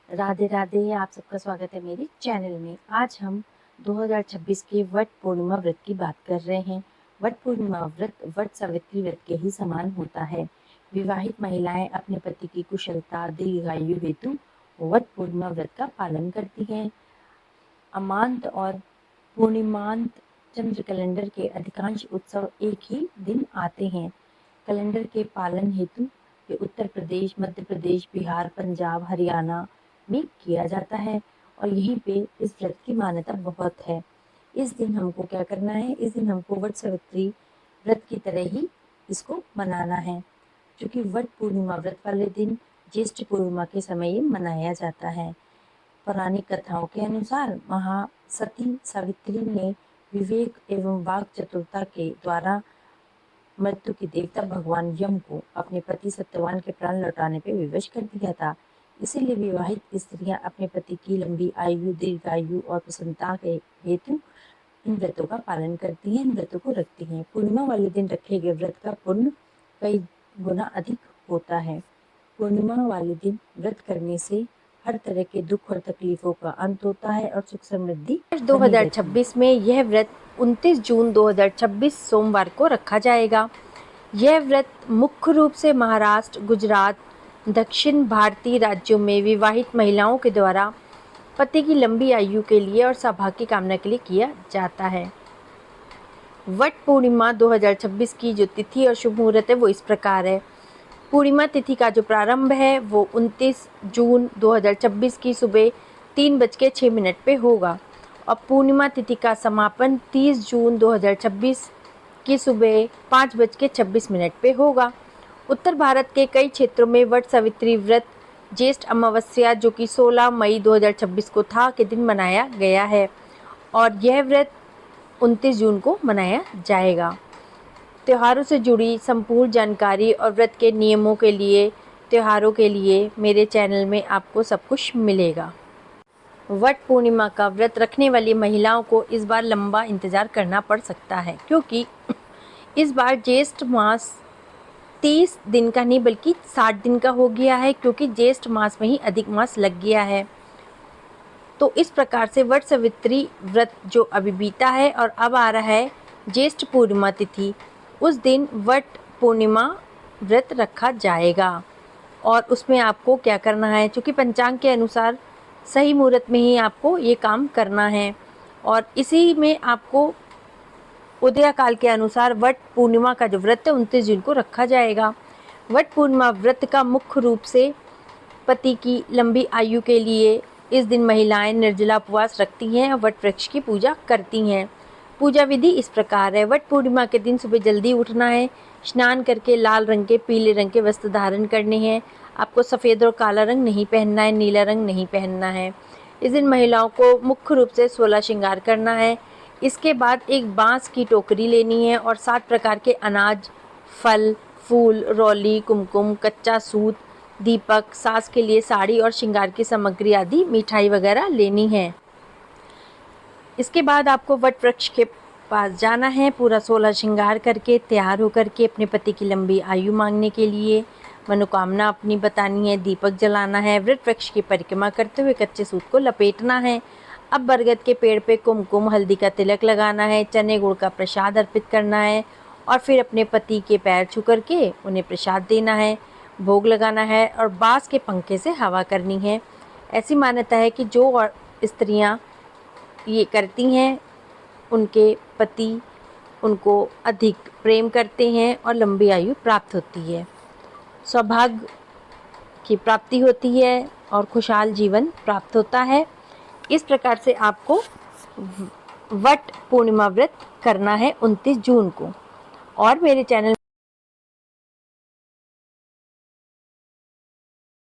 राधे राधे। आप सबका स्वागत है मेरे चैनल में। आज हम 2026 के वट पूर्णिमा व्रत की बात कर रहे हैं। वट पूर्णिमा व्रत वट सावित्री व्रत के ही समान होता है। विवाहित महिलाएं अपने पति की कुशलता दीर्घायु हेतु वट पूर्णिमा व्रत का पालन करती हैं। अमांत और पूर्णिमांत चंद्र कैलेंडर के अधिकांश उत्सव एक ही दिन आते हैं। कैलेंडर के पालन हेतु ये उत्तर प्रदेश, मध्य प्रदेश, बिहार, पंजाब, हरियाणा में किया जाता है और यहीं पे इस व्रत की मान्यता बहुत है। इस दिन हमको क्या करना है? इस दिन हमको वट सावित्री व्रत की तरह ही इसको मनाना है, क्योंकि वट पूर्णिमा व्रत वाले दिन ज्येष्ठ पूर्णिमा के समय ये मनाया जाता है। पौराणिक कथाओं के अनुसार महासती सावित्री ने विवेक एवं वाक चतुरता के द्वारा मृत्यु के देवता भगवान यम को अपने पति सत्यवान के प्राण लौटाने पर विवश कर दिया था। इसीलिए विवाहित स्त्रियां अपने पति की लंबी आयु, दीर्घायु और प्रसन्नता के हेतु इन व्रतों का पालन करती हैं, इन व्रतों को रखती हैं। पूर्णिमा वाले दिन रखे गए व्रत का पुण्य कई गुना अधिक होता है। पूर्णिमा वाले दिन व्रत करने से हर तरह के दुख और तकलीफों का अंत होता है और सुख समृद्धि 2026 में यह व्रत 29 जून 2026 सोमवार को रखा जाएगा। यह व्रत मुख्य रूप से महाराष्ट्र, गुजरात, दक्षिण भारतीय राज्यों में विवाहित महिलाओं के द्वारा पति की लंबी आयु के लिए और सौभाग्य की कामना के लिए किया जाता है। वट पूर्णिमा 2026 की जो तिथि और शुभ मुहूर्त है वो इस प्रकार है। पूर्णिमा तिथि का जो प्रारंभ है वो 29 जून 2026 की सुबह 3:06 पे होगा और पूर्णिमा तिथि का समापन 30 जून 2026 की सुबह 5:26 पे होगा। उत्तर भारत के कई क्षेत्रों में वट सावित्री व्रत ज्येष्ठ अमावस्या जो कि 16 मई 2026 को था के दिन मनाया गया है और यह व्रत 29 जून को मनाया जाएगा। त्योहारों से जुड़ी संपूर्ण जानकारी और व्रत के नियमों के लिए, त्योहारों के लिए मेरे चैनल में आपको सब कुछ मिलेगा। वट पूर्णिमा का व्रत रखने वाली महिलाओं को इस बार लंबा इंतज़ार करना पड़ सकता है, क्योंकि इस बार ज्येष्ठ मास 30 दिन का नहीं बल्कि 60 दिन का हो गया है, क्योंकि ज्येष्ठ मास में ही अधिक मास लग गया है। तो इस प्रकार से वट सावित्री व्रत जो अभी बीता है और अब आ रहा है ज्येष्ठ पूर्णिमा तिथि, उस दिन वट पूर्णिमा व्रत रखा जाएगा और उसमें आपको क्या करना है, क्योंकि पंचांग के अनुसार सही मुहूर्त में ही आपको ये काम करना है और इसी में आपको उदय काल के अनुसार वट पूर्णिमा का जो व्रत है 29 जून को रखा जाएगा। वट पूर्णिमा व्रत का मुख्य रूप से पति की लंबी आयु के लिए इस दिन महिलाएं निर्जला उपवास रखती हैं और वट वृक्ष की पूजा करती हैं। पूजा विधि इस प्रकार है। वट पूर्णिमा के दिन सुबह जल्दी उठना है, स्नान करके लाल रंग के, पीले रंग के वस्त्र धारण करने हैं। आपको सफ़ेद और काला रंग नहीं पहनना है, नीला रंग नहीं पहनना है। इस दिन महिलाओं को मुख्य रूप से 16 श्रृंगार करना है। इसके बाद एक बांस की टोकरी लेनी है और 7 प्रकार के अनाज, फल, फूल, रौली, कुमकुम, कच्चा सूत, दीपक, सास के लिए साड़ी और श्रृंगार की सामग्री आदि, मिठाई वगैरह लेनी है। इसके बाद आपको वट वृक्ष के पास जाना है, पूरा 16 श्रृंगार करके तैयार होकर के अपने पति की लंबी आयु मांगने के लिए मनोकामना अपनी बतानी है। दीपक जलाना है, वट वृक्ष की परिक्रमा करते हुए कच्चे सूत को लपेटना है। अब बरगद के पेड़ पे कुमकुम, हल्दी का तिलक लगाना है, चने गुड़ का प्रसाद अर्पित करना है और फिर अपने पति के पैर छू करके उन्हें प्रसाद देना है, भोग लगाना है और बाँस के पंखे से हवा करनी है। ऐसी मान्यता है कि जो स्त्रियाँ ये करती हैं उनके पति उनको अधिक प्रेम करते हैं और लंबी आयु प्राप्त होती है, सौभाग्य की प्राप्ति होती है और खुशहाल जीवन प्राप्त होता है। इस प्रकार से आपको वट पूर्णिमा व्रत करना है 29 जून को। और मेरे चैनल